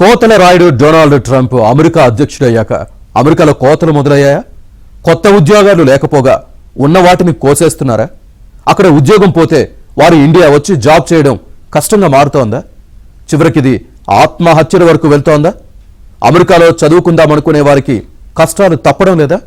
కోతల Rayudu Donald Trump America అధ్యక్షుడయ్యాక అమెరికాలో కోతలు మొదలయ్యాయా? కొత్త ఉద్యోగాలు లేకపోగా ఉన్న వాటిని కోసేస్తున్నారా? అక్కడ ఉద్యోగం పోతే వారు ఇండియా వచ్చి జాబ్ చేయడం కష్టంగా మారుతోందా? చివరికిది ఆత్మహత్యల వరకు వెళ్తోందా? అమెరికాలో చదువుకుందామనుకునే వారికి కష్టాలు తప్పడం లేదా?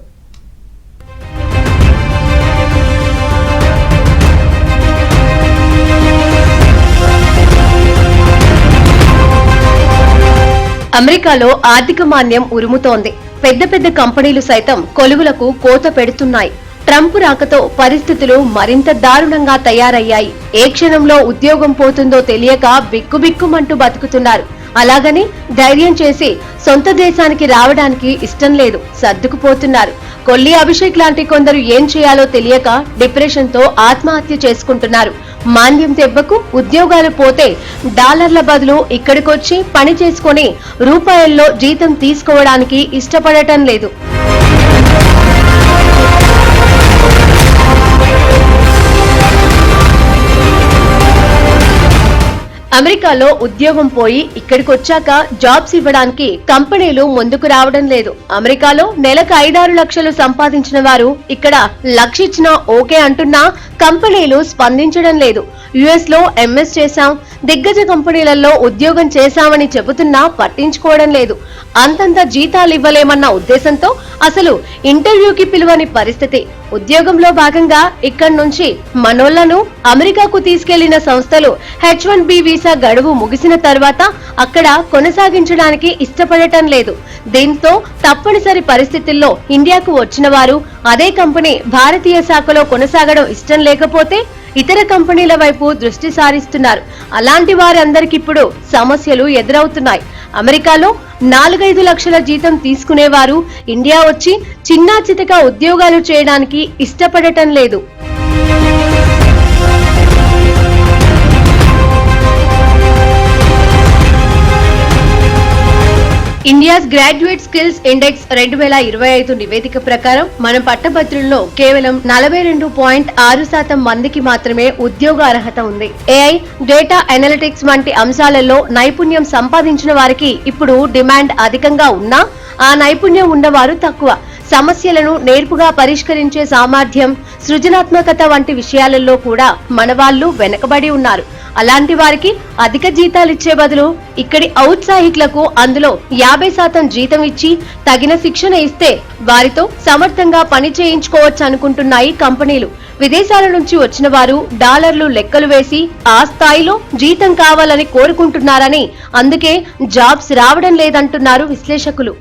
అమెరికాలో ఆర్థిక మాంద్యం ఉరుముతోంది. పెద్ద పెద్ద కంపెనీలు సైతం కొలువులకు కోత పెడుతున్నాయి. ట్రంప్ రాకతో పరిస్థితులు మరింత దారుణంగా తయారయ్యాయి. ఏ క్షణంలో ఉద్యోగం పోతుందో తెలియక బిక్కుబిక్కుమంటూ బతుకుతున్నారు. అలాగని ధైర్యం చేసి సొంత దేశానికి రావడానికి ఇష్టం లేదు, సర్దుకుపోతున్నారు. కొల్లి అభిషేక్ లాంటి కొందరు ఏం చేయాలో తెలియక డిప్రెషన్ తో ఆత్మహత్య చేసుకుంటున్నారు. మాంద్యం దెబ్బకు ఉద్యోగాలు పోతే డాలర్ల బదులు ఇక్కడికొచ్చి పని చేసుకుని రూపాయల్లో జీతం తీసుకోవడానికి ఇష్టపడటం లేదు. అమెరికాలో ఉద్యోగం పోయి ఇక్కడికొచ్చాక జాబ్స్ ఇవ్వడానికి కంపెనీలు ముందుకు రావడం లేదు. అమెరికాలో నెలకు 5-6 లక్షలు సంపాదించిన వారు ఇక్కడ లక్షిచ్చినా ఓకే అంటున్నా కంపెనీలు స్పందించడం లేదు. యుఎస్ లో ఎంఎస్ చేశాం, దిగ్గజ కంపెనీలలో ఉద్యోగం చేశామని చెబుతున్నా పట్టించుకోవడం లేదు. అంతంత జీతాలు ఇవ్వలేమన్న ఉద్దేశంతో అసలు ఇంటర్వ్యూకి పిలువని పరిస్థితి. ఉద్యోగంలో భాగంగా ఇక్కడి నుంచి మనోళ్లను అమెరికాకు తీసుకెళ్లిన సంస్థలు H-1B వీసా గడువు ముగిసిన తర్వాత అక్కడ కొనసాగించడానికి ఇష్టపడటం లేదు. దీంతో తప్పనిసరి పరిస్థితుల్లో ఇండియాకు వచ్చిన వారు అదే కంపెనీ భారతీయ శాఖలో కొనసాగడం ఇష్టం లేకపోతే ఇతర కంపెనీల వైపు దృష్టి సారిస్తున్నారు. అలాంటి వారందరికిప్పుడు సమస్యలు ఎదురవుతున్నాయి. అమెరికాలో 4-5 లక్షల జీతం తీసుకునేవారు ఇండియా వచ్చి చిన్నా చితక ఉద్యోగాలు చేయడానికి ఇష్టపడటం లేదు. ఇండియాస్ గ్రాడ్యుయేట్ స్కిల్స్ ఇండెక్స్ 2025 నివేదిక ప్రకారం మన పట్టభద్రుల్లో కేవలం 42.6% మందికి మాత్రమే ఉద్యోగ అర్హత ఉంది. ఏఐ, డేటా అనలిటిక్స్ వంటి అంశాలలో నైపుణ్యం సంపాదించిన వారికి ఇప్పుడు డిమాండ్ అధికంగా ఉన్నా ఆ నైపుణ్యం ఉన్నవారు తక్కువ. సమస్యలను నేర్పుగా పరిష్కరించే సామర్థ్యం, సృజనాత్మకత వంటి విషయాలలో కూడా మనవాళ్లు వెనకబడి ఉన్నారు. అలాంటి వారికి అధిక జీతాలిచ్చే బదులు ఇక్కడి ఔత్సాహికులకు అందులో 50% జీతం ఇచ్చి తగిన శిక్షణ ఇస్తే వారితో సమర్థంగా పని చేయించుకోవచ్చు అనుకుంటున్నాయి కంపెనీలు. విదేశాల నుంచి వచ్చిన వారు డాలర్లు లెక్కలు వేసి ఆ స్థాయిలో జీతం కావాలని కోరుకుంటున్నారని, అందుకే జాబ్స్ రావడం లేదంటున్నారు విశ్లేషకులు.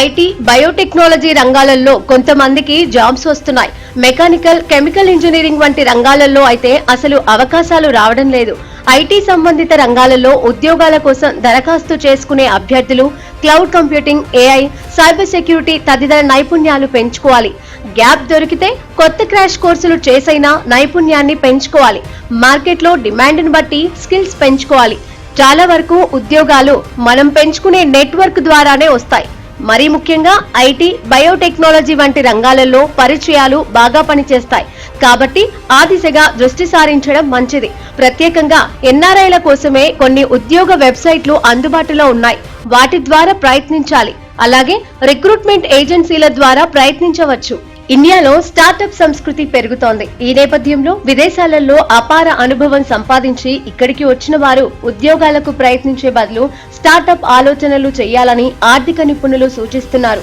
ఐటీ, బయోటెక్నాలజీ రంగాలలో కొంతమందికి జాబ్స్ వస్తున్నాయి. మెకానికల్, కెమికల్ ఇంజనీరింగ్ వంటి రంగాలలో అయితే అసలు అవకాశాలు రావడం లేదు. ఐటీ సంబంధిత రంగాలలో ఉద్యోగాల కోసం దరఖాస్తు చేసుకునే అభ్యర్థులు cloud computing, AI, cyber security తదితర నైపుణ్యాలు పెంచుకోవాలి. గ్యాప్ దొరికితే కొత్త క్రాష్ కోర్సులు చేసైనా నైపుణ్యాన్ని పెంచుకోవాలి. మార్కెట్లో డిమాండ్ను బట్టి స్కిల్స్ పెంచుకోవాలి. చాలా వరకు ఉద్యోగాలు మనం పెంచుకునే నెట్వర్క్ ద్వారానే వస్తాయి. మరీ ముఖ్యంగా ఐటీ, బయోటెక్నాలజీ వంటి రంగాలలో పరిచయాలు బాగా పనిచేస్తాయి. కాబట్టి ఆ దిశగా దృష్టి సారించడం మంచిది. ప్రత్యేకంగా ఎన్ఆర్ఐల కోసమే కొన్ని ఉద్యోగ వెబ్సైట్లు అందుబాటులో ఉన్నాయి. వాటి ద్వారా ప్రయత్నించాలి. అలాగే రిక్రూట్మెంట్ ఏజెన్సీల ద్వారా ప్రయత్నించవచ్చు. ఇండియాలో స్టార్టప్ సంస్కృతి పెరుగుతోంది. ఈ నేపథ్యంలో విదేశాలలో అపార అనుభవం సంపాదించి ఇక్కడికి వచ్చిన వారు ఉద్యోగాలకు ప్రయత్నించే బదులు స్టార్టప్ ఆలోచనలు చేయాలని ఆర్థిక నిపుణులు సూచిస్తున్నారు.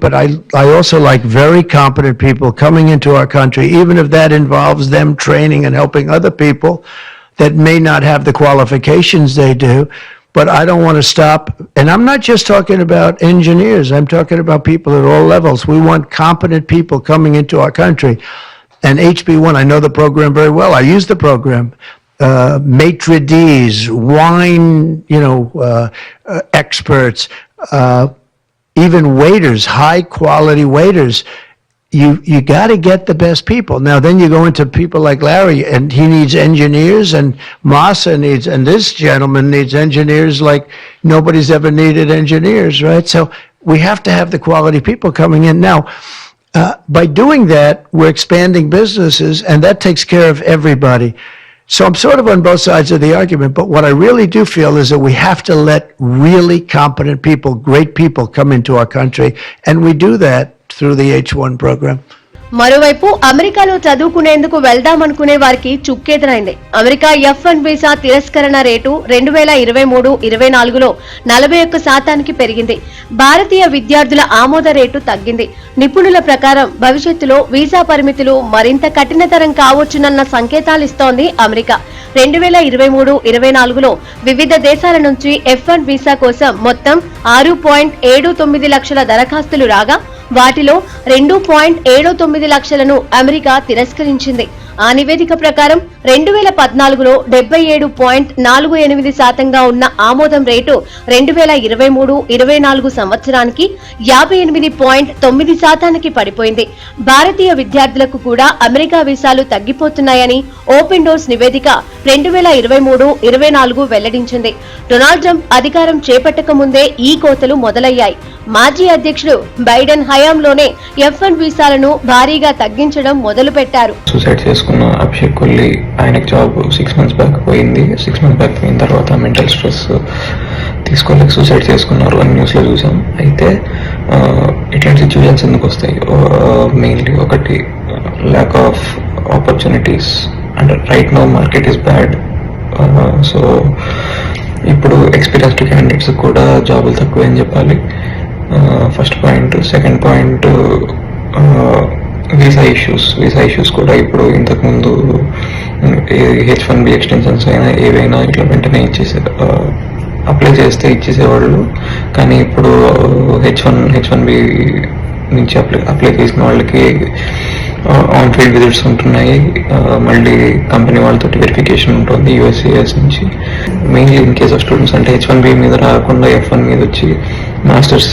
But I also like very competent people coming into our country, even if that involves them training and helping other people that may not have the qualifications they do. But I don't want to stop. And I'm not just talking about engineers. I'm talking about people at all levels. We want competent people coming into our country. And HB1, I know the program very well. I use the program. Maitre d's, wine, experts, even waiters, high quality waiters. You got to get the best people. Now then you go into people like Larry, and he needs engineers, and Masa needs, and this gentleman needs engineers like nobody's ever needed engineers, right? So we have to have the quality people coming in. Now, By doing that, we're expanding businesses, and that takes care of everybody. So I'm sort of on both sides of the argument, but what I really do feel is that we have to let really competent people, great people come into our country, and we do that through the H-1 program. మరోవైపు అమెరికాలో చదువుకునేందుకు వెళ్దామనుకునే వారికి చుక్కెదురైంది. America F1 visa తిరస్కరణ rate 2023-24లో 41% పెరిగింది. భారతీయ విద్యార్థుల ఆమోద rate తగ్గింది. నిపుణుల ప్రకారం భవిష్యత్తులో వీసా పరిమితులు మరింత కఠినతరం కావచ్చునన్న సంకేతాలిస్తోంది అమెరికా. 2023-24లో వివిధ దేశాల నుంచి F1 వీసా కోసం మొత్తం 6.79 లక్షల దరఖాస్తులు రాగా వాటిలో 2.79 లక్షలను అమెరికా తిరస్కరించింది. ఆ నివేదిక ప్రకారం 2014లో 77.48% ఉన్న ఆమోదం రేటు 2023-24 సంవత్సరానికి 58.9% పడిపోయింది. భారతీయ విద్యార్థులకు కూడా అమెరికా వీసాలు తగ్గిపోతున్నాయని ఓపెన్ డోర్స్ నివేదిక 2023-24 వెల్లడించింది. డొనాల్డ్ ట్రంప్ అధికారం చేపట్టక ముందే ఈ కోతలు మొదలయ్యాయి. మాజీ అధ్యక్షుడు బైడెన్ హయాంలోనే F1 వీసాలను భారీగా తగ్గించడం మొదలుపెట్టారు. సూసైడ్ చేసుకున్న అభిషేక్ కొహ్లీ ఆయనకు జాబ్ 6 months బ్యాక్ పోయింది. 6 months బ్యాక్ పోయిన తర్వాత మెంటల్ స్ట్రెస్ తీసుకోలేక సూసైడ్ చేసుకున్నారు అని న్యూస్ లో చూసాం. అయితే ఇట్లాంటి సిచ్యువేషన్స్ ఎందుకు వస్తాయి? మెయిన్లీ ఒకటి ల్యాక్ ఆఫ్ ఆపర్చునిటీస్, అంటే right now market is bad. So ఇప్పుడు ఎక్స్పీరియన్స్డ్ క్యాండిడేట్స్ కూడా జాబులు తక్కువే అని చెప్పాలి. First point. Second point, visa issues కూడా ఇప్పుడు ఇంతకుముందు H1B ఎక్స్టెన్షన్స్ అయినా ఏవైనా ఇట్లా వెంటనే అప్లై చేస్తే ఇచ్చేసేవాళ్ళు. కానీ ఇప్పుడు H1B నుంచి అప్లై చేసిన వాళ్ళకి ఆన్ ఫీల్డ్ విజిట్స్ ఉంటున్నాయి. మళ్ళీ కంపెనీ వాళ్ళతో వెరిఫికేషన్ ఉంటుంది USCIS నుంచి. Mainly in case of students అంటే H1B మీద రాకుండా F1 మీద వచ్చి మాస్టర్స్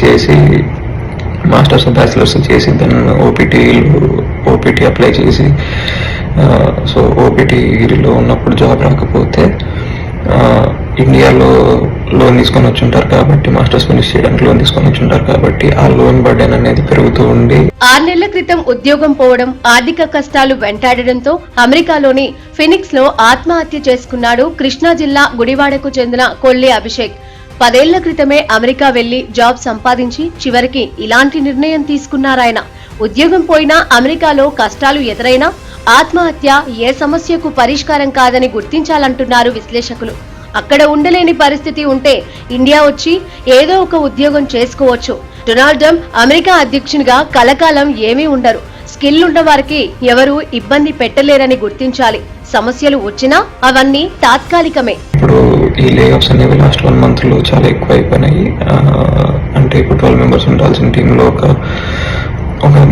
బ్యాచిలర్స్ చేసి దెన్ ఓపీటీ అప్లై చేసి సో ఓపీటీలో ఉన్నప్పుడు జాబ్ రాకపోతే ఇండియాలో లోన్ తీసుకొని వచ్చి ఉంటారు కాబట్టి, మాస్టర్స్ ఫినిష్ చేయడానికి లోన్ తీసుకొని వచ్చి ఉంటారు కాబట్టి ఆ లోన్ బర్డెన్ అనేది పెరుగుతూ ఉండి 6 నెలల క్రితం ఉద్యోగం పోవడం, ఆర్థిక కష్టాలు వెంటాడడంతో అమెరికాలోని ఫినిక్స్ లో ఆత్మహత్య చేసుకున్నాడు కృష్ణా జిల్లా గుడివాడకు చెందిన కొల్లి అభిషేక్. 10 ఏళ్ల క్రితమే అమెరికా వెళ్లి జాబ్ సంపాదించి చివరికి ఇలాంటి నిర్ణయం తీసుకున్నారాయన. ఉద్యోగం పోయినా, అమెరికాలో కష్టాలు ఎదురైనా ఆత్మహత్య ఏ సమస్యకు పరిష్కారం కాదని గుర్తించాలంటున్నారు విశ్లేషకులు. అక్కడ ఉండలేని పరిస్థితి ఉంటే ఇండియా వచ్చి ఏదో ఒక ఉద్యోగం చేసుకోవచ్చు. డొనాల్డ్ ట్రంప్ అమెరికా అధ్యక్షునిగా కలకాలం ఏమీ ఉండరు. స్కిల్ ఉన్న వారికి ఎవరూ ఇబ్బంది పెట్టలేరని గుర్తించాలి. సమస్యలు వచ్చినా అవన్నీ తాత్కాలికమే. ఇప్పుడు ఈ లేఆఫ్స్ అనేవి లాస్ట్ 1 month లో చాలా ఎక్కువ అయిపోయినాయి. అంటే ఇప్పుడు 12 members ఉండాల్సిన టీంలో ఒక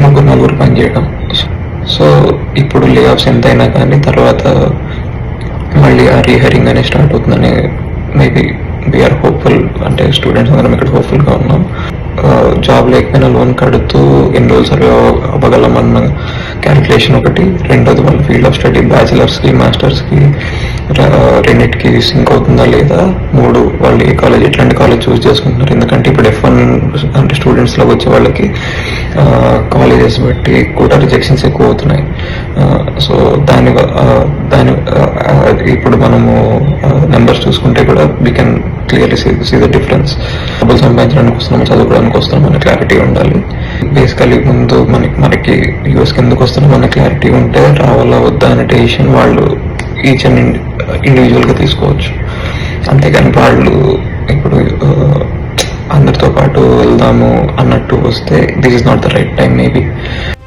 3-4 పనిచేయడం. సో ఇప్పుడు లేఆఫ్స్ ఎంతైనా కానీ తర్వాత మళ్ళీ ఆ రీహైరింగ్ అనేది స్టార్ట్ అవుతుందని మేబీ వీఆర్ హోప్ఫుల్. అంటే స్టూడెంట్స్ అందరం ఇక్కడ హోప్ఫుల్గా ఉన్నాం. జాబ్ లేకపోయినా లోన్ కడుతూ ఎన్ని రోజులు సర్వే అవ్వగలమన్న క్యాలిక్యులేషన్ ఒకటి. రెండోది వాళ్ళ ఫీల్డ్ ఆఫ్ స్టడీ, బ్యాచిలర్స్కి మాస్టర్స్కి రెండింటికి సింక్ అవుతుందా లేదా. 3 వాళ్ళు ఏ కాలేజ్, ఎట్లాంటి కాలేజ్ చూస్ చేసుకుంటున్నారు. ఎందుకంటే ఇప్పుడు F1 అంటే స్టూడెంట్స్లో వచ్చే వాళ్ళకి కాలేజెస్ బట్టి కూడా రిజెక్షన్స్ ఎక్కువ అవుతున్నాయి. సో దాని ఇప్పుడు మనము నెంబర్స్ చూసుకుంటే కూడా we can clearly see the difference. డబ్బులు సంపాదించడానికి వస్తున్నాము, చదువుకోవడానికి వస్తున్నాం అనే క్లారిటీ ఉండాలి. బేసికలీ ముందు మనకి యూఎస్కి ఎందుకు వస్తున్నాం అనే క్లారిటీ ఉంటే రావాలా వద్దా అనే డెసిషన్ వాళ్ళు ఈచ్ అండ్ ఇండివిజువల్గా తీసుకోవచ్చు. అంతేగాని వాళ్ళు ఇప్పుడు అందరితో పాటు వెళ్దాము అన్నట్టు వస్తే this is not the right time maybe.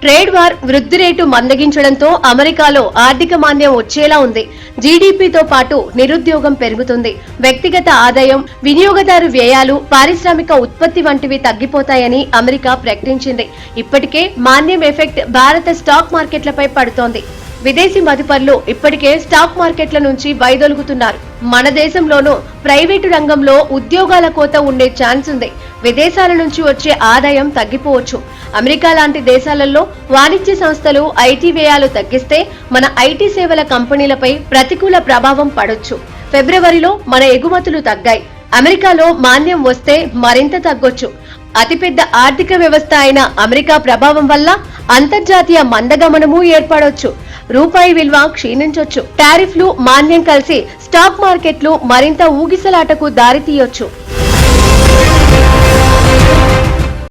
Trade war వృద్ధి రేటు మందగించడంతో అమెరికాలో ఆర్థిక మాంద్యం వచ్చేలా ఉంది. జీడీపీతో పాటు నిరుద్యోగం పెరుగుతుంది. వ్యక్తిగత ఆదాయం, వినియోగదారు వ్యయాలు, పారిశ్రామిక ఉత్పత్తి వంటివి తగ్గిపోతాయని అమెరికా ప్రకటించింది. ఇప్పటికే మాంద్యం ఎఫెక్ట్ భారత స్టాక్ మార్కెట్లపై పడుతోంది. విదేశీ మదుపర్లు ఇప్పటికే స్టాక్ మార్కెట్ల నుంచి వైదొలుగుతున్నారు. మన దేశంలోనూ ప్రైవేటు రంగంలో ఉద్యోగాల కోత ఉండే ఛాన్స్ ఉంది. విదేశాల నుంచి వచ్చే ఆదాయం తగ్గిపోవచ్చు. అమెరికా లాంటి దేశాలలో వాణిజ్య సంస్థలు ఐటీ వ్యయాలు తగ్గిస్తే మన ఐటీ సేవల కంపెనీలపై ప్రతికూల ప్రభావం పడొచ్చు. ఫిబ్రవరిలో మన ఎగుమతులు తగ్గాయి. అమెరికాలో మాంద్యం వస్తే మరింత తగ్గొచ్చు. అతిపెద్ద ఆర్థిక వ్యవస్థ అయిన అమెరికా ప్రభావం వల్ల అంతర్జాతీయ మందగమనము ఏర్పడొచ్చు. రూపాయి విలువ క్షీణించొచ్చు. టారిఫ్లు మాన్యం కలిసి స్టాక్ మార్కెట్లు మరింత ఊగిసలాటకు దారితీయొచ్చు.